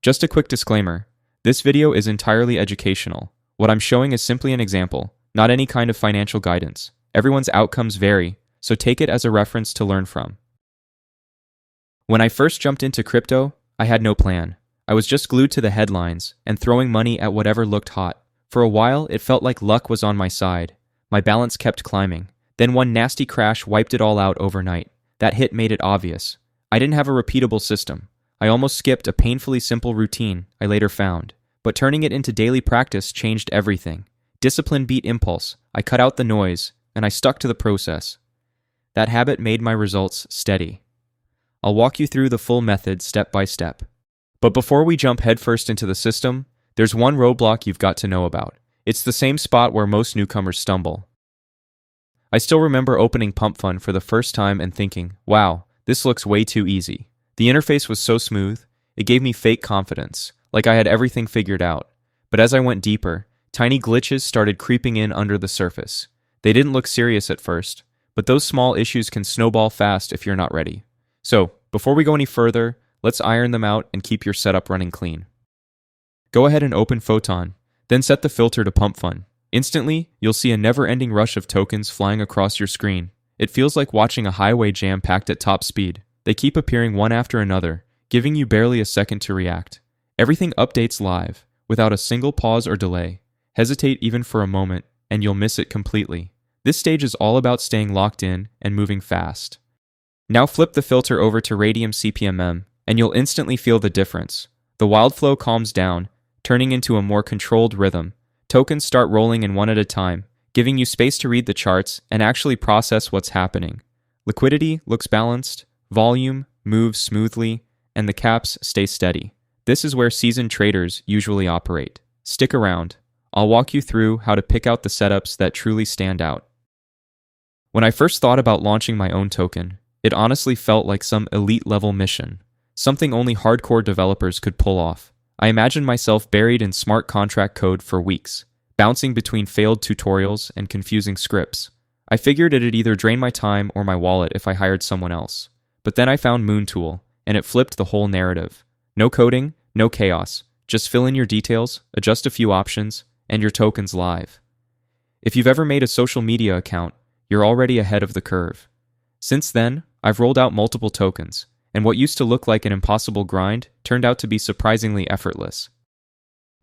Just a quick disclaimer, this video is entirely educational. What I'm showing is simply an example, not any kind of financial guidance. Everyone's outcomes vary, so take it as a reference to learn from. When I first jumped into crypto, I had no plan. I was just glued to the headlines and throwing money at whatever looked hot. For a while, it felt like luck was on my side. My balance kept climbing. Then one nasty crash wiped it all out overnight. That hit made it obvious. I didn't have a repeatable system. I almost skipped a painfully simple routine I later found. But turning it into daily practice changed everything. Discipline beat impulse. I cut out the noise, and I stuck to the process. That habit made my results steady. I'll walk you through the full method step by step. But before we jump headfirst into the system, there's one roadblock you've got to know about. It's the same spot where most newcomers stumble. I still remember opening Pump Fund for the first time and thinking, wow, this looks way too easy. The interface was so smooth, it gave me fake confidence, like I had everything figured out. But as I went deeper, tiny glitches started creeping in under the surface. They didn't look serious at first, but those small issues can snowball fast if you're not ready. So, before we go any further, let's iron them out and keep your setup running clean. Go ahead and open Photon, then set the filter to Pump Fund. Instantly, you'll see a never-ending rush of tokens flying across your screen. It feels like watching a highway jam packed at top speed. They keep appearing one after another, giving you barely a second to react. Everything updates live, without a single pause or delay. Hesitate even for a moment, and you'll miss it completely. This stage is all about staying locked in and moving fast. Now flip the filter over to Radium CPMM, and you'll instantly feel the difference. The wild flow calms down, turning into a more controlled rhythm. Tokens start rolling in one at a time, giving you space to read the charts and actually process what's happening. Liquidity looks balanced, volume moves smoothly, and the caps stay steady. This is where seasoned traders usually operate. Stick around. I'll walk you through how to pick out the setups that truly stand out. When I first thought about launching my own token, it honestly felt like some elite-level mission, something only hardcore developers could pull off. I imagined myself buried in smart contract code for weeks, bouncing between failed tutorials and confusing scripts. I figured it'd either drain my time or my wallet if I hired someone else. But then I found Moontool, and it flipped the whole narrative. No coding, no chaos. Just fill in your details, adjust a few options, and your token's live. If you've ever made a social media account, you're already ahead of the curve. Since then, I've rolled out multiple tokens, and what used to look like an impossible grind turned out to be surprisingly effortless.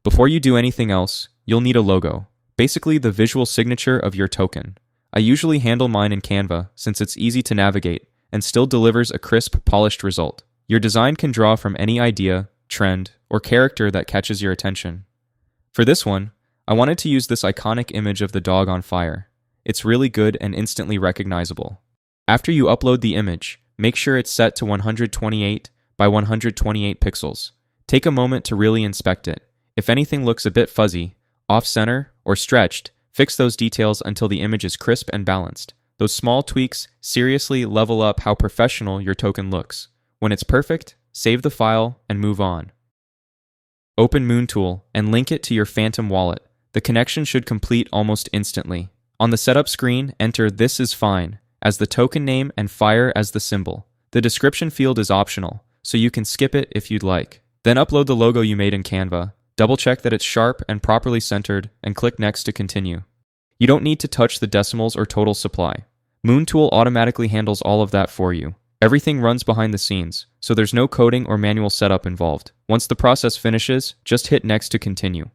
Before you do anything else, you'll need a logo, basically the visual signature of your token. I usually handle mine in Canva since it's easy to navigate and still delivers a crisp, polished result. Your design can draw from any idea, trend, or character that catches your attention. For this one, I wanted to use this iconic image of the dog on fire. It's really good and instantly recognizable. After you upload the image, make sure it's set to 128 by 128 pixels. Take a moment to really inspect it. If anything looks a bit fuzzy, off-center, or stretched, fix those details until the image is crisp and balanced. Those small tweaks seriously level up how professional your token looks. When it's perfect, save the file and move on. Open Moontool and link it to your Phantom wallet. The connection should complete almost instantly. On the setup screen, enter "This is fine" as the token name and fire as the symbol. The description field is optional, so you can skip it if you'd like. Then upload the logo you made in Canva. Double check that it's sharp and properly centered, and click Next to continue. You don't need to touch the decimals or total supply. Moontool automatically handles all of that for you. Everything runs behind the scenes, so there's no coding or manual setup involved. Once the process finishes, just hit Next to continue.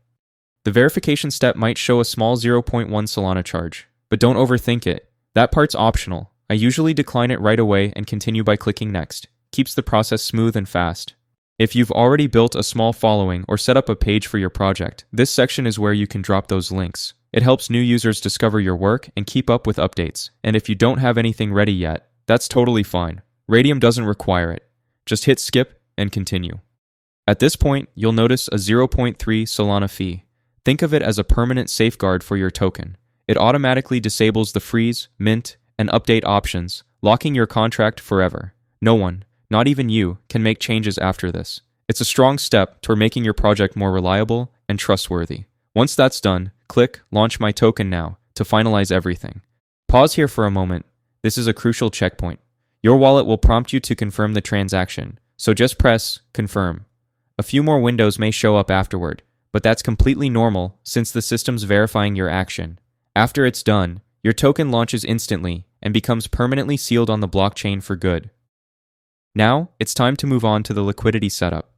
The verification step might show a small 0.1 Solana charge, but don't overthink it. That part's optional. I usually decline it right away and continue by clicking Next. Keeps the process smooth and fast. If you've already built a small following or set up a page for your project, this section is where you can drop those links. It helps new users discover your work and keep up with updates. And if you don't have anything ready yet, that's totally fine. Radium doesn't require it. Just hit skip and continue. At this point, you'll notice a 0.3 Solana fee. Think of it as a permanent safeguard for your token. It automatically disables the freeze, mint, and update options, locking your contract forever. No one, not even you, can make changes after this. It's a strong step toward making your project more reliable and trustworthy. Once that's done, click Launch My Token Now to finalize everything. Pause here for a moment. This is a crucial checkpoint. Your wallet will prompt you to confirm the transaction, so just press Confirm. A few more windows may show up afterward, but that's completely normal since the system's verifying your action. After it's done, your token launches instantly and becomes permanently sealed on the blockchain for good. Now, it's time to move on to the liquidity setup.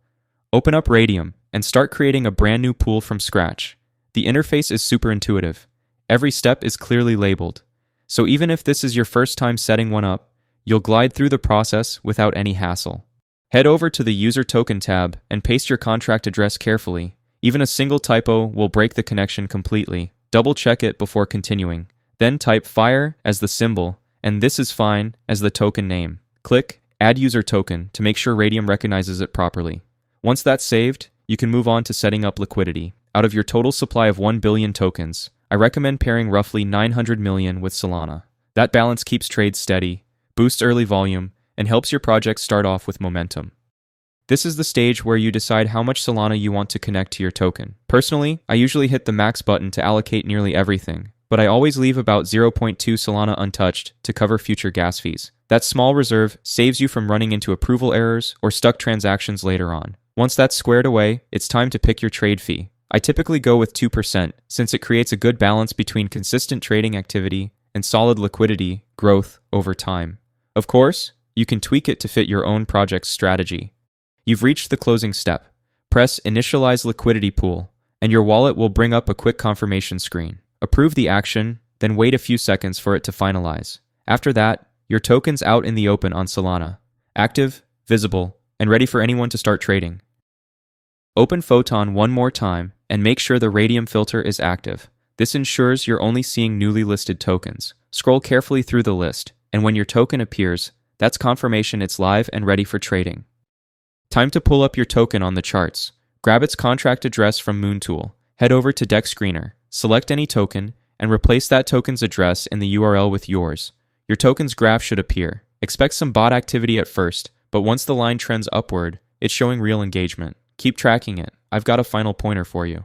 Open up Radium and start creating a brand new pool from scratch. The interface is super intuitive. Every step is clearly labeled. So even if this is your first time setting one up, you'll glide through the process without any hassle. Head over to the User Token tab and paste your contract address carefully. Even a single typo will break the connection completely. Double check it before continuing. Then type FIRE as the symbol, and this is fine as the token name. Click Add User Token to make sure Radium recognizes it properly. Once that's saved, you can move on to setting up liquidity. Out of your total supply of 1 billion tokens, I recommend pairing roughly 900 million with Solana. That balance keeps trades steady, boosts early volume, and helps your project start off with momentum. This is the stage where you decide how much Solana you want to connect to your token. Personally, I usually hit the max button to allocate nearly everything, but I always leave about 0.2 Solana untouched to cover future gas fees. That small reserve saves you from running into approval errors or stuck transactions later on. Once that's squared away, it's time to pick your trade fee. I typically go with 2% since it creates a good balance between consistent trading activity and solid liquidity growth over time. Of course, you can tweak it to fit your own project's strategy. You've reached the closing step. Press Initialize Liquidity Pool, and your wallet will bring up a quick confirmation screen. Approve the action, then wait a few seconds for it to finalize. After that, your token's out in the open on Solana, active, visible, and ready for anyone to start trading. Open Photon one more time and make sure the Radium filter is active. This ensures you're only seeing newly listed tokens. Scroll carefully through the list, and when your token appears, that's confirmation it's live and ready for trading. Time to pull up your token on the charts. Grab its contract address from Moontool, head over to Deck Screener, select any token, and replace that token's address in the URL with yours. Your token's graph should appear. Expect some bot activity at first, but once the line trends upward, it's showing real engagement. Keep tracking it. I've got a final pointer for you.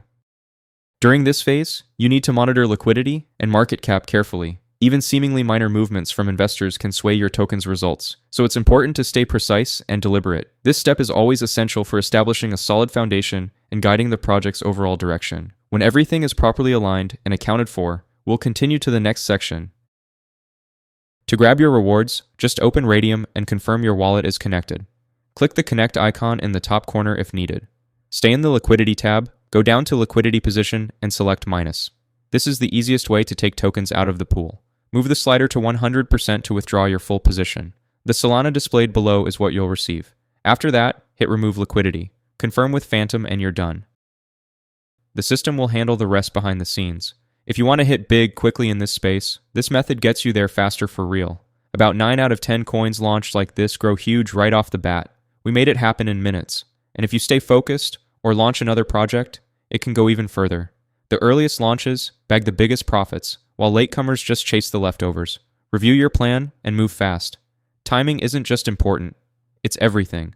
During this phase, you need to monitor liquidity and market cap carefully. Even seemingly minor movements from investors can sway your token's results, so it's important to stay precise and deliberate. This step is always essential for establishing a solid foundation and guiding the project's overall direction. When everything is properly aligned and accounted for, we'll continue to the next section. To grab your rewards, just open Radium and confirm your wallet is connected. Click the Connect icon in the top corner if needed. Stay in the Liquidity tab, go down to Liquidity Position, and select minus. This is the easiest way to take tokens out of the pool. Move the slider to 100% to withdraw your full position. The Solana displayed below is what you'll receive. After that, hit Remove Liquidity. Confirm with Phantom and you're done. The system will handle the rest behind the scenes. If you want to hit big quickly in this space, this method gets you there faster for real. About 9 out of 10 coins launched like this grow huge right off the bat. We made it happen in minutes. And if you stay focused or launch another project, it can go even further. The earliest launches bag the biggest profits, while latecomers just chase the leftovers. Review your plan and move fast. Timing isn't just important, it's everything.